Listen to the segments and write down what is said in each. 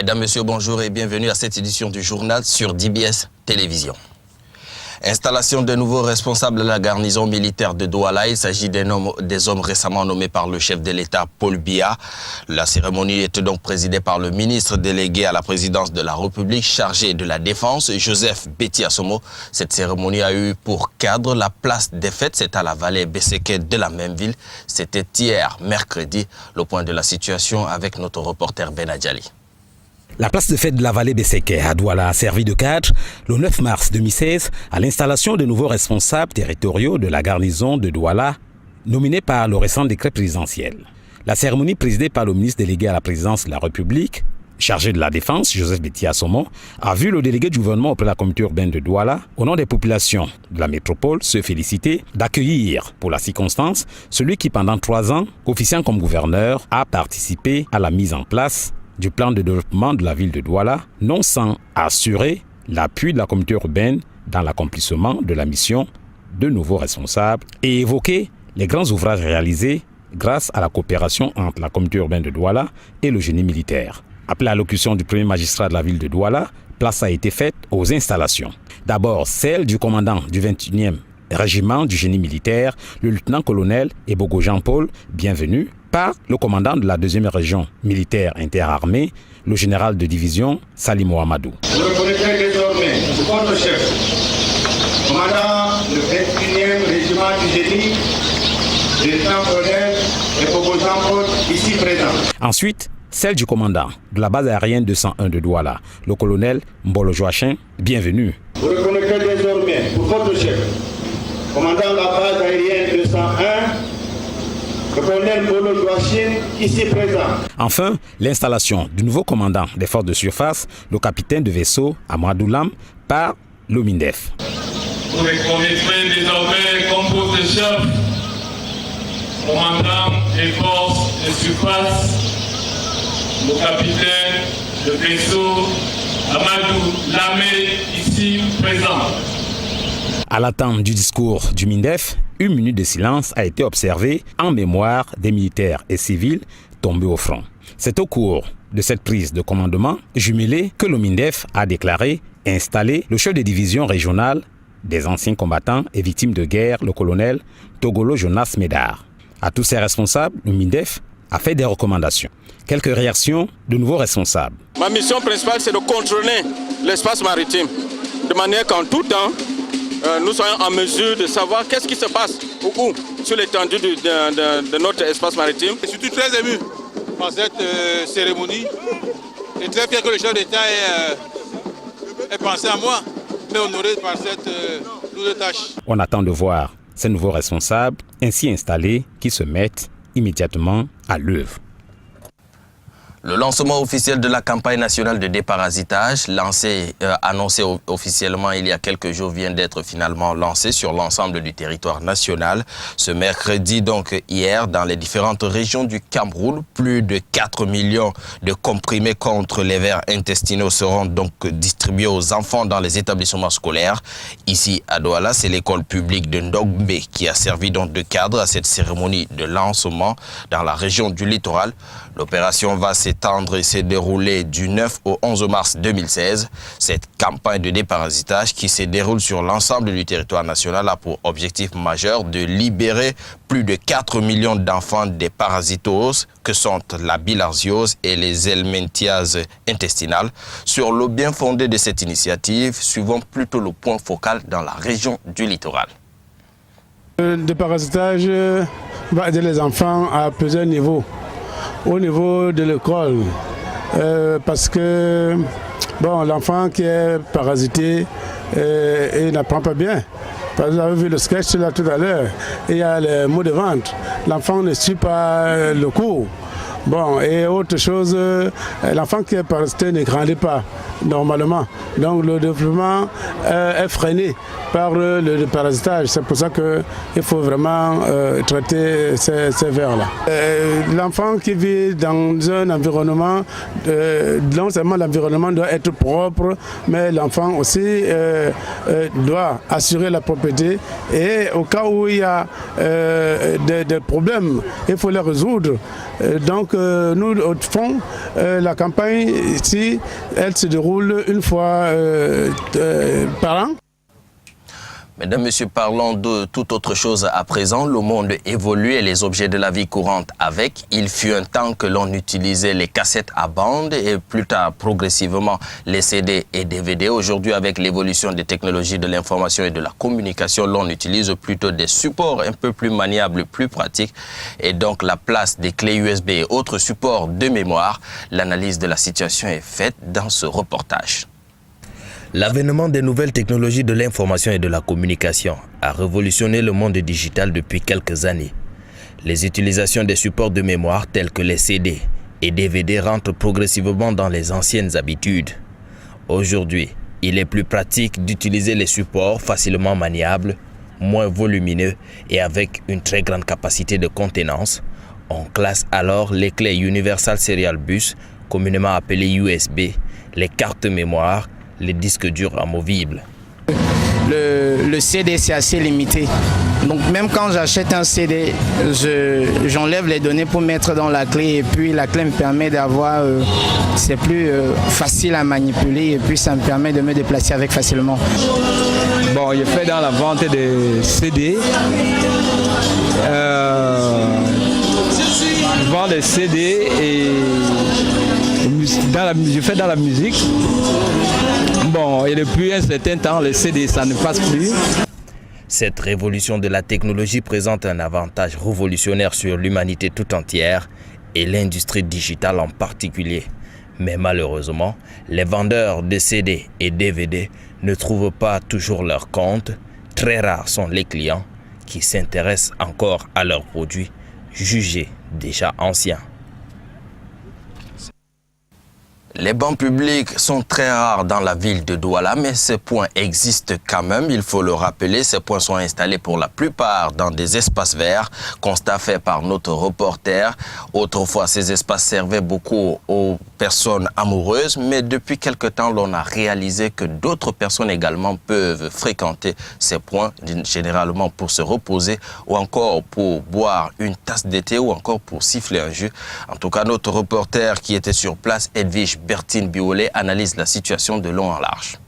Mesdames, Messieurs, bonjour et bienvenue à cette édition du journal sur DBS Télévision. Installation de nouveaux responsables de la garnison militaire de Douala. Il s'agit des hommes récemment nommés par le chef de l'État, Paul Biya. La cérémonie était donc présidée par le ministre délégué à la présidence de la République chargé de la Défense, Joseph Betty Assomo. Cette cérémonie a eu pour cadre la place des fêtes. C'est à la vallée Besséké de la même ville. C'était hier, mercredi. Le point de la situation avec notre reporter Ben Adjali. La place de fête de la vallée Besséké à Douala a servi de cadre le 9 mars 2016 à l'installation de nouveaux responsables territoriaux de la garnison de Douala, nominés par le récent décret présidentiel. La cérémonie présidée par le ministre délégué à la présidence de la République, chargé de la Défense, Joseph Betty Assomo, a vu le délégué du gouvernement auprès de la communauté urbaine de Douala, au nom des populations de la métropole, se féliciter d'accueillir, pour la circonstance, celui qui pendant 3 ans, officiant comme gouverneur, a participé à la mise en place du plan de développement de la ville de Douala, non sans assurer l'appui de la communauté urbaine dans l'accomplissement de la mission de nouveaux responsables et évoquer les grands ouvrages réalisés grâce à la coopération entre la communauté urbaine de Douala et le génie militaire. Après l'allocution du premier magistrat de la ville de Douala, place a été faite aux installations. D'abord celle du commandant du 21e régiment du génie militaire, le lieutenant-colonel Ebogo Jean-Paul, bienvenu, par le commandant de la 2e région militaire interarmée, le général de division Salimou Amadou. Vous reconnaîtrez désormais votre chef, commandant le 21e régiment du génie, le lieutenant-colonel Ebogo Jean-Paul, ici présent. Ensuite, celle du commandant de la base aérienne 201 de Douala, le colonel Mbolo Joachim, bienvenu. Vous reconnaîtrez désormais pour votre chef, commandant la base aérienne 201, le colonel Mbolo Joachim, ici présent. Enfin, l'installation du nouveau commandant des forces de surface, le capitaine de vaisseau Amadou Lam, par l'OMINDEF. Vous reconnaîtrez désormais comme poste de chef, commandant des forces de surface, le capitaine de vaisseau Amadou Lamé, ici présent. À l'attente du discours du MINDEF, une minute de silence a été observée en mémoire des militaires et civils tombés au front. C'est au cours de cette prise de commandement jumelée que le MINDEF a déclaré installer le chef de division régionale des anciens combattants et victimes de guerre, le colonel Togolo Jonas Médard. À tous ces responsables, le MINDEF a fait des recommandations. Quelques réactions de nouveaux responsables. Ma mission principale, c'est de contrôler l'espace maritime, de manière qu'en tout temps, nous soyons en mesure de savoir qu'est-ce qui se passe où sur l'étendue de notre espace maritime. Je suis très ému par cette cérémonie. Et très fier que le chef d'État ait pensé à moi, mais honoré par cette lourde tâche. On attend de voir ces nouveaux responsables ainsi installés qui se mettent immédiatement à l'œuvre. Le lancement officiel de la campagne nationale de déparasitage, annoncé officiellement il y a quelques jours, vient d'être finalement lancé sur l'ensemble du territoire national. Ce mercredi, donc hier, dans les différentes régions du Cameroun, plus de 4 millions de comprimés contre les vers intestinaux seront donc distribués aux enfants dans les établissements scolaires. Ici à Douala, c'est l'école publique de Ndogbe qui a servi donc de cadre à cette cérémonie de lancement dans la région du littoral. L'opération va s'étendre et s'est déroulée du 9 au 11 mars 2016. Cette campagne de déparasitage qui se déroule sur l'ensemble du territoire national a pour objectif majeur de libérer plus de 4 millions d'enfants des parasitoses que sont la bilharziose et les helminthiases intestinales. Sur le bien fondé de cette initiative, suivons plutôt le point focal dans la région du littoral. Le déparasitage va aider les enfants à plusieurs niveaux. Au niveau de l'école, parce que l'enfant qui est parasité il n'apprend pas bien. Vous avez vu le sketch là tout à l'heure, il y a les mots de ventre. L'enfant ne suit pas le cours. Et autre chose, l'enfant qui est parasité ne grandit pas. normalement. Donc le développement est freiné par le parasitage. C'est pour ça qu'il faut vraiment traiter ces vers-là. L'enfant qui vit dans un environnement, non seulement l'environnement doit être propre, mais l'enfant aussi doit assurer la propriété. Et au cas où il y a des problèmes, il faut les résoudre. Donc nous, au fond, la campagne ici, elle se déroule une fois par an. Mesdames, Messieurs, parlons de toute autre chose à présent. Le monde évolue et les objets de la vie courante avec. Il fut un temps que l'on utilisait les cassettes à bande et plus tard, progressivement, les CD et DVD. Aujourd'hui, avec l'évolution des technologies de l'information et de la communication, l'on utilise plutôt des supports un peu plus maniables, plus pratiques. Et donc, la place des clés USB et autres supports de mémoire. L'analyse de la situation est faite dans ce reportage. L'avènement des nouvelles technologies de l'information et de la communication a révolutionné le monde digital depuis quelques années. Les utilisations des supports de mémoire tels que les CD et DVD rentrent progressivement dans les anciennes habitudes. Aujourd'hui, il est plus pratique d'utiliser les supports facilement maniables, moins volumineux et avec une très grande capacité de contenance. On classe alors les clés Universal Serial Bus, communément appelées USB, les cartes mémoire, les disques durs amovibles. Le CD, c'est assez limité. Donc même quand j'achète un CD, j'enlève les données pour mettre dans la clé et puis la clé me permet d'avoir, c'est plus facile à manipuler et puis ça me permet de me déplacer avec facilement. Bon, je fais dans la vente des CD. Je vends des CD et je fais dans la musique. Bon, et depuis un certain temps, les CD, ça ne passe plus. Cette révolution de la technologie présente un avantage révolutionnaire sur l'humanité tout entière et l'industrie digitale en particulier. Mais malheureusement, les vendeurs de CD et DVD ne trouvent pas toujours leur compte. Très rares sont les clients qui s'intéressent encore à leurs produits jugés déjà anciens. Les bancs publics sont très rares dans la ville de Douala, mais ces points existent quand même, il faut le rappeler. Ces points sont installés pour la plupart dans des espaces verts, constat fait par notre reporter. Autrefois, ces espaces servaient beaucoup aux personnes amoureuses, mais depuis quelque temps, l'on a réalisé que d'autres personnes également peuvent fréquenter ces points, généralement pour se reposer ou encore pour boire une tasse de thé ou encore pour siffler un jus. En tout cas, notre reporter qui était sur place, Edwige Bertine Biolay, analyse la situation de long en large.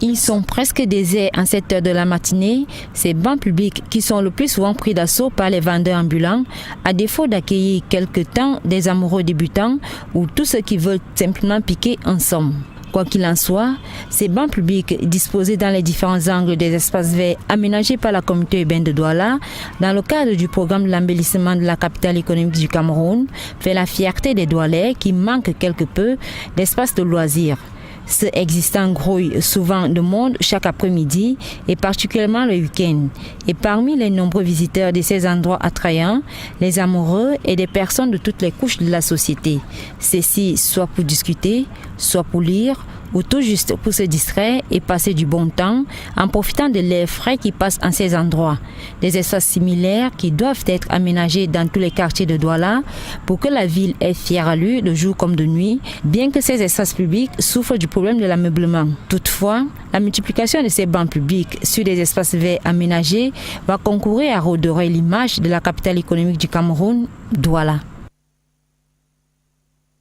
Ils sont presque déserts en cette heure de la matinée, ces bancs publics qui sont le plus souvent pris d'assaut par les vendeurs ambulants, à défaut d'accueillir quelque temps des amoureux débutants ou tous ceux qui veulent simplement piquer en somme. Quoi qu'il en soit, ces bancs publics disposés dans les différents angles des espaces verts aménagés par la communauté urbaine de Douala, dans le cadre du programme de l'embellissement de la capitale économique du Cameroun, fait la fierté des Doualais qui manquent quelque peu d'espace de loisirs. Ceux existants grouillent souvent de monde chaque après-midi et particulièrement le week-end. Et parmi les nombreux visiteurs de ces endroits attrayants, les amoureux et des personnes de toutes les couches de la société. Ceci soit pour discuter, soit pour lire, ou tout juste pour se distraire et passer du bon temps en profitant de l'air frais qui passe en ces endroits. Des espaces similaires qui doivent être aménagés dans tous les quartiers de Douala pour que la ville ait fière allure de jour comme de nuit, bien que ces espaces publics souffrent du problème de l'ameublement. Toutefois, la multiplication de ces bancs publics sur des espaces verts aménagés va concourir à redorer l'image de la capitale économique du Cameroun, Douala.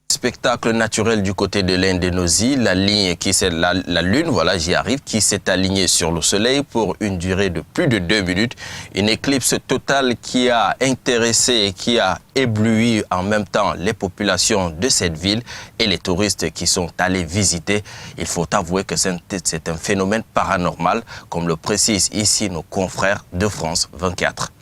Spectacle naturel du côté de l'Indonésie, la ligne qui c'est la lune, voilà j'y arrive, qui s'est alignée sur le soleil pour une durée de plus de 2 minutes. Une éclipse totale qui a intéressé et qui a ébloui en même temps les populations de cette ville et les touristes qui sont allés visiter. Il faut avouer que c'est un phénomène paranormal, comme le précisent ici nos confrères de France 24.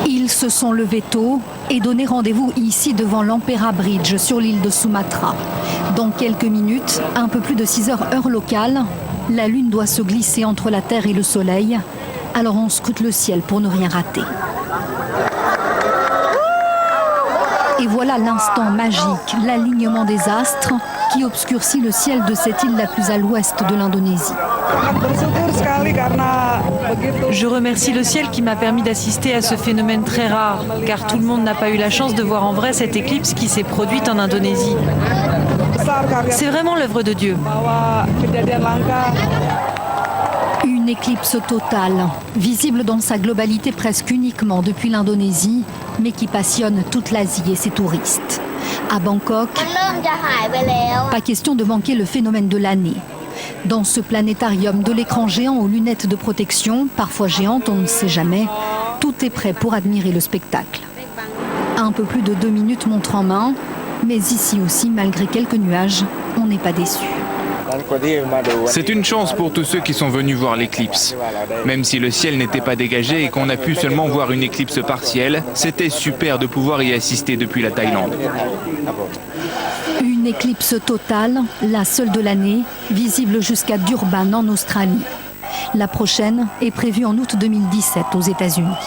Ils se sont levés tôt et donné rendez-vous ici devant l'Empera Bridge sur l'île de Sumatra. Dans quelques minutes, un peu plus de 6 heures heure locale, la lune doit se glisser entre la Terre et le Soleil. Alors on scrute le ciel pour ne rien rater. Et voilà l'instant magique, l'alignement des astres qui obscurcit le ciel de cette île la plus à l'ouest de l'Indonésie. Je remercie le ciel qui m'a permis d'assister à ce phénomène très rare, car tout le monde n'a pas eu la chance de voir en vrai cette éclipse qui s'est produite en Indonésie. C'est vraiment l'œuvre de Dieu. Une éclipse totale, visible dans sa globalité presque uniquement depuis l'Indonésie, mais qui passionne toute l'Asie et ses touristes. À Bangkok, pas question de manquer le phénomène de l'année. Dans ce planétarium de l'écran géant aux lunettes de protection, parfois géantes, on ne sait jamais, tout est prêt pour admirer le spectacle. Un peu plus de 2 minutes montre en main, mais ici aussi, malgré quelques nuages, on n'est pas déçu. C'est une chance pour tous ceux qui sont venus voir l'éclipse. Même si le ciel n'était pas dégagé et qu'on a pu seulement voir une éclipse partielle, c'était super de pouvoir y assister depuis la Thaïlande. Une éclipse totale, la seule de l'année, visible jusqu'à Durban en Australie. La prochaine est prévue en août 2017 aux États-Unis.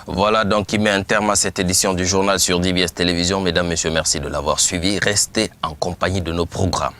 Voilà donc qui met un terme à cette édition du journal sur DBS Télévision. Mesdames, Messieurs, merci de l'avoir suivi. Restez en compagnie de nos programmes.